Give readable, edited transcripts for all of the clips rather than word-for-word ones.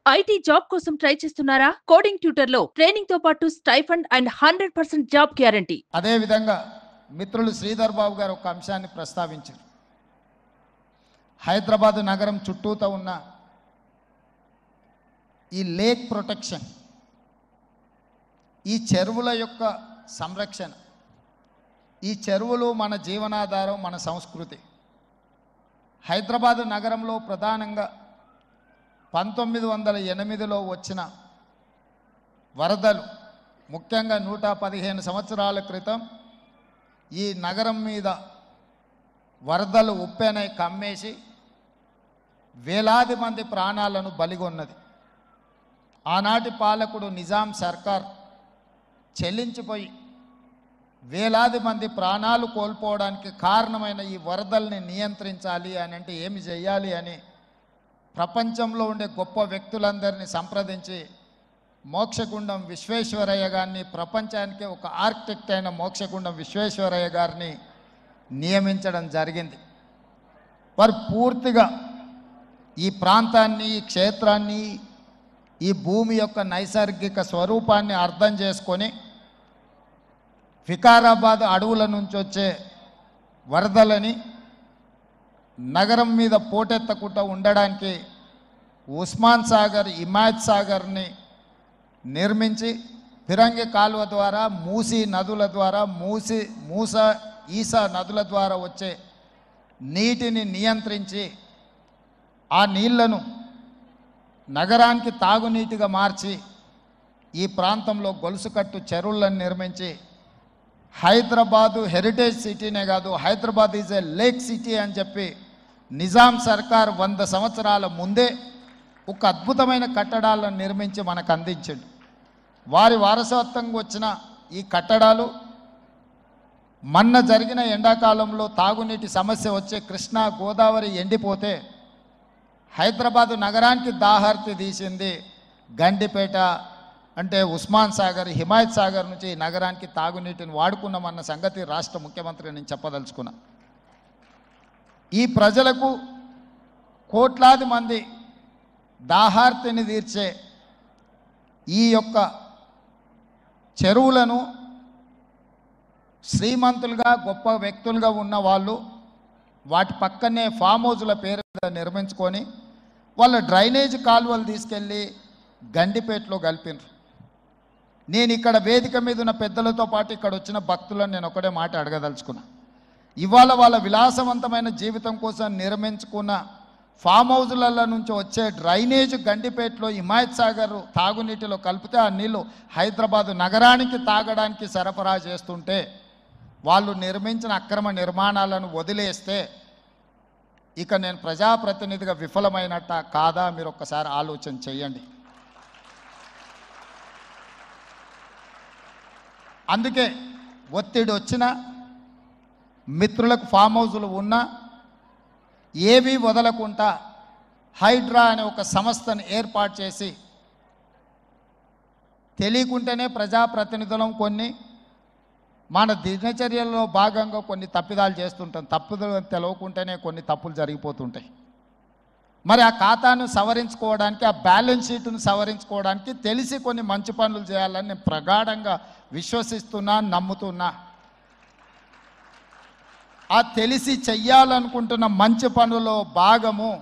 IT job కోసం try చేస్తున్నారా? Coding ట్యూటర్లో training తో పాటు స్టైఫండ్ అండ్ 100% జాబ్ గ్యారంటీ. అదే విధంగా మిత్రులు శ్రీధర్ బాబు గారు ఒక అంశాన్ని ప్రస్తావించారు. హైదరాబాద్ నగరం చుట్టూతో ఉన్న ఈ లేక్ ప్రొటెక్షన్, ఈ చెరువుల యొక్క సంరక్షణ, ఈ చెరువులు మన జీవనాధారం, మన సంస్కృతి. హైదరాబాద్ నగరంలో ప్రధానంగా 1908లో వచ్చిన వరదలు, ముఖ్యంగా 115 సంవత్సరాల క్రితం ఈ నగరం మీద వరదలు ఉప్పెనై కమ్మేసి వేలాది మంది ప్రాణాలను బలిగొన్నది. ఆనాటి పాలకుడు నిజాం సర్కార్ చెల్లించిపోయి వేలాది మంది ప్రాణాలు కోల్పోవడానికి కారణమైన ఈ వరదల్ని నియంత్రించాలి అని అంటే ఏమి చేయాలి అని ప్రపంచంలో ఉండే గొప్ప వ్యక్తులందరినీ సంప్రదించి మోక్షగుండం విశ్వేశ్వరయ్య గారిని, ప్రపంచానికే ఒక ఆర్కిటెక్ట్ అయిన మోక్షగుండం విశ్వేశ్వరయ్య గారిని నియమించడం జరిగింది. వారు పూర్తిగా ఈ ప్రాంతాన్ని, ఈ క్షేత్రాన్ని, ఈ భూమి యొక్క నైసర్గిక స్వరూపాన్ని అర్థం చేసుకొని వికారాబాద్ అడవుల నుంచి వచ్చే వరదలని నగరం మీద పోటెత్తకుండా ఉండడానికి ఉస్మాన్ సాగర్, హిమాయత్ సాగర్ని నిర్మించి ఫిరంగి కాలువ ద్వారా, మూసీ నదుల ద్వారా, ఈసా నదుల ద్వారా వచ్చే నీటిని నియంత్రించి ఆ నీళ్లను నగరానికి తాగునీటిగా మార్చి ఈ ప్రాంతంలో గొలుసుకట్టు చెరువులను నిర్మించి హైదరాబాదు హెరిటేజ్ సిటీనే కాదు, Hyderabad is a lake city అని చెప్పి నిజాం సర్కార్ 100 సంవత్సరాల ముందే ఒక అద్భుతమైన కట్టడాలను నిర్మించి మనకు అందించాడు. వారి వారసత్వంగా వచ్చిన ఈ కట్టడాలు మొన్న జరిగిన ఎండాకాలంలో తాగునీటి సమస్య వచ్చే కృష్ణా, గోదావరి ఎండిపోతే హైదరాబాదు నగరానికి దాహార్తి తీసింది గండిపేట, అంటే ఉస్మాన్ సాగర్, హిమాయత్ సాగర్ నుంచి నగరానికి తాగునీటిని వాడుకున్నామన్న సంగతి రాష్ట్ర ముఖ్యమంత్రి నేను చెప్పదలుచుకున్నా. ఈ ప్రజలకు, కోట్లాది మంది దాహార్తిని తీర్చే ఈ యొక్క చెరువులను శ్రీమంతులుగా, గొప్ప వ్యక్తులుగా ఉన్న వాళ్ళు వాటి పక్కనే ఫామ్ హౌజుల పేరు మీద నిర్మించుకొని వాళ్ళ డ్రైనేజ్ కాలువలు తీసుకెళ్ళి గండిపేటలో కలిపినారు. నేను ఇక్కడ వేదిక మీద ఉన్న పెద్దలతో పాటు ఇక్కడ వచ్చిన భక్తులను నేను ఒకటే మాట అడగదలుచుకున్నా. ఇవాళ వాళ్ళ విలాసవంతమైన జీవితం కోసం నిర్మించుకున్న ఫామ్ హౌజులలో నుంచి వచ్చే డ్రైనేజ్ గండిపేటలో హిమాయత్ సాగర్ తాగునీటిలో కలిపితే ఆ నీళ్ళు హైదరాబాదు నగరానికి తాగడానికి సరఫరా చేస్తుంటే వాళ్ళు నిర్మించిన అక్రమ నిర్మాణాలను వదిలేస్తే ఇక నేను ప్రజాప్రతినిధిగా విఫలమైనట్ట కాదా మీరు ఒక్కసారి ఆలోచన చేయండి. అందుకే ఒత్తిడి వచ్చినా, మిత్రులకు ఫామ్ హౌజులు ఉన్నా ఏవీ వదలకుండా హైడ్రా అనే ఒక సంస్థను ఏర్పాటు చేసి తెలియకుంటేనే ప్రజాప్రతినిధులం కొన్ని మన దినచర్యల్లో భాగంగా కొన్ని తప్పిదాలు చేస్తుంటాం. తప్పులు తెలవకుంటేనే కొన్ని తప్పులు జరిగిపోతుంటాయి. మరి ఆ ఖాతాను సవరించుకోవడానికి, ఆ బ్యాలెన్స్ షీట్ను సవరించుకోవడానికి తెలిసి కొన్ని మంచి పనులు చేయాలని నేను ప్రగాఢంగా విశ్వసిస్తున్నా, నమ్ముతున్నా. ఆ తెలిసి చెయ్యాలనుకుంటున్న మంచి పనుల్లో భాగము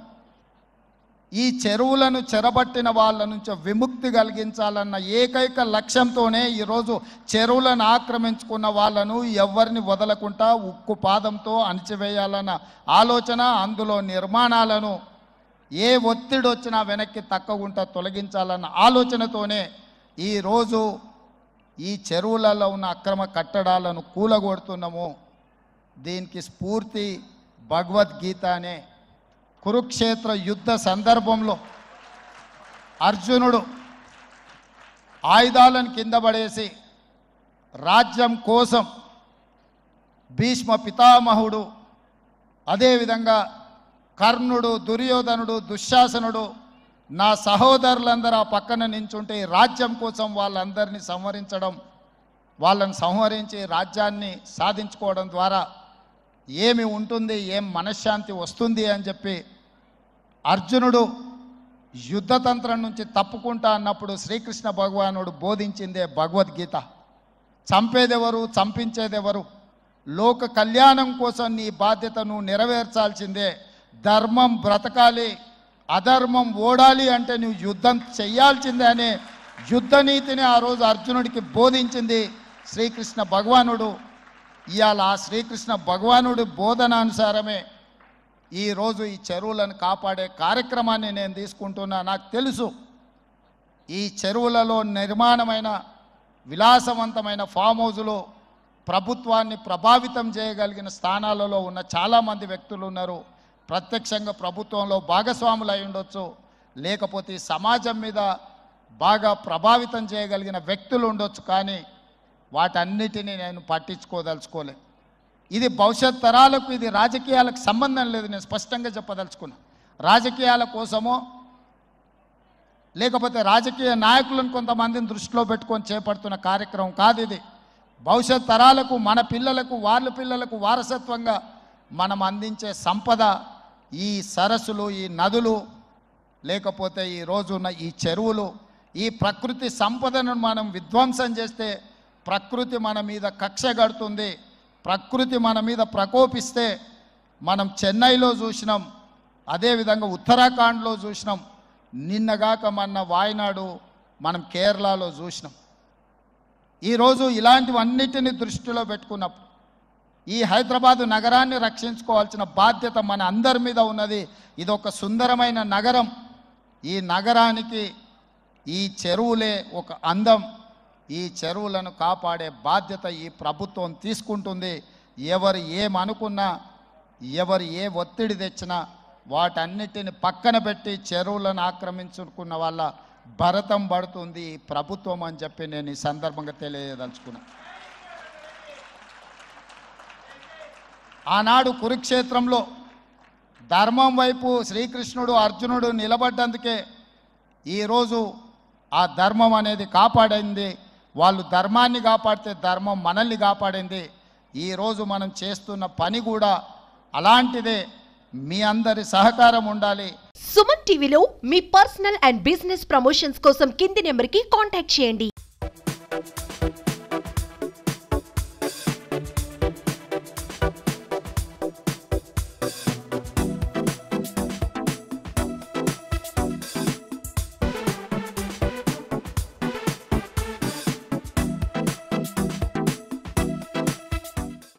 ఈ చెరువులను చెరబట్టిన వాళ్ళ నుంచి విముక్తి కలిగించాలన్న ఏకైక లక్ష్యంతోనే ఈరోజు చెరువులను ఆక్రమించుకున్న వాళ్ళను ఎవరిని వదలకుండా ఉక్కు పాదంతో అణిచివేయాలన్న ఆలోచన, అందులో నిర్మాణాలను ఏ ఒత్తిడి వచ్చినా వెనక్కి తక్కకుండా తొలగించాలన్న ఆలోచనతోనే ఈరోజు ఈ చెరువులలో ఉన్న అక్రమ కట్టడాలను కూలగొడుతున్నాము. దీనికి స్ఫూర్తి భగవద్గీత అనే కురుక్షేత్ర యుద్ధ సందర్భంలో అర్జునుడు ఆయుధాలను కింద పడేసి రాజ్యం కోసం భీష్మ పితామహుడు, అదేవిధంగా కర్ణుడు, దుర్యోధనుడు, దుశ్శాసనుడు, నా సహోదరులందరూ ఆ పక్కన నించుంటే రాజ్యం కోసం వాళ్ళందరినీ సంహరించడం, వాళ్ళని సంహరించి రాజ్యాన్ని సాధించుకోవడం ద్వారా ఏమి ఉంటుంది, ఏం మనశ్శాంతి వస్తుంది అని చెప్పి అర్జునుడు యుద్ధతంత్రం నుంచి తప్పుకుంటా అన్నప్పుడు శ్రీకృష్ణ భగవానుడు బోధించిందే భగవద్గీత. చంపేదెవరు, చంపించేదెవరు? లోక కళ్యాణం కోసం నీ బాధ్యతను నెరవేర్చాల్సిందే. ధర్మం బ్రతకాలి, అధర్మం ఓడాలి అంటే నువ్వు యుద్ధం చెయ్యాల్సిందే అనే యుద్ధ నీతిని ఆ రోజు అర్జునుడికి బోధించింది శ్రీకృష్ణ భగవానుడు. ఇవాళ ఆ శ్రీకృష్ణ భగవానుడి బోధనానుసారమే ఈరోజు ఈ చెరువులను కాపాడే కార్యక్రమాన్ని నేను తీసుకుంటున్నా. నాకు తెలుసు ఈ చెరువులలో నిర్మాణమైన విలాసవంతమైన ఫామ్ హౌజులు ప్రభుత్వాన్ని ప్రభావితం చేయగలిగిన స్థానాలలో ఉన్న చాలామంది వ్యక్తులు ఉన్నారు. ప్రత్యక్షంగా ప్రభుత్వంలో భాగస్వాములు అయి ఉండొచ్చు, లేకపోతే సమాజం మీద బాగా ప్రభావితం చేయగలిగిన వ్యక్తులు ఉండొచ్చు. కానీ వాటన్నిటినీ నేను పట్టించుకోదలుచుకోలే. ఇది భవిష్యత్ తరాలకు, ఇది రాజకీయాలకు సంబంధం లేదు. నేను స్పష్టంగా చెప్పదలుచుకున్నా. రాజకీయాల కోసమో లేకపోతే రాజకీయ నాయకులను కొంతమందిని దృష్టిలో పెట్టుకొని చేపడుతున్న కార్యక్రమం కాదు ఇది. భవిష్యత్ తరాలకు, మన పిల్లలకు, వాళ్ళ పిల్లలకు వారసత్వంగా మనం అందించే సంపద ఈ సరస్సులు, ఈ నదులు, లేకపోతే ఈ రోజున్న ఈ చెరువులు. ఈ ప్రకృతి సంపదను మనం విధ్వంసం చేస్తే ప్రకృతి మన మీద కక్ష కడుతుంది. ప్రకృతి మన మీద ప్రకోపిస్తే మనం చెన్నైలో చూసినాం, అదేవిధంగా ఉత్తరాఖండ్లో చూసినాం, నిన్నగాక మొన్న వాయనాడు మనం కేరళలో చూసినాం. ఈరోజు ఇలాంటివన్నిటిని దృష్టిలో పెట్టుకున్నప్పుడు ఈ హైదరాబాదు నగరాన్ని రక్షించుకోవాల్సిన బాధ్యత మన అందరి మీద ఉన్నది. ఇది ఒక సుందరమైన నగరం. ఈ నగరానికి ఈ చెరువులే ఒక అందం. ఈ చెరువులను కాపాడే బాధ్యత ఈ ప్రభుత్వం తీసుకుంటుంది. ఎవరు ఏమనుకున్నా, ఎవరు ఏ ఒత్తిడి తెచ్చినా వాటన్నిటిని పక్కన పెట్టి చెరువులను ఆక్రమించుకున్న వాళ్ళ భరతం పడుతుంది ఈ ప్రభుత్వం అని చెప్పి నేను ఈ సందర్భంగా తెలియదలుచుకున్నా. ఆనాడు కురుక్షేత్రంలో ధర్మం వైపు శ్రీకృష్ణుడు, అర్జునుడు నిలబడ్డందుకే ఈరోజు ఆ ధర్మం అనేది కాపాడింది. వాళ్ళు ధర్మాన్ని కాపాడితే ధర్మం మనల్ని కాపాడింది. ఈరోజు మనం చేస్తున్న పని కూడా అలాంటిదే. మీ అందరి సహకారం ఉండాలి. సుమన్ టీవీలో మీ పర్సనల్ అండ్ బిజినెస్ ప్రమోషన్స్ కోసం కింది నెంబర్కి కాంటాక్ట్ చేయండి.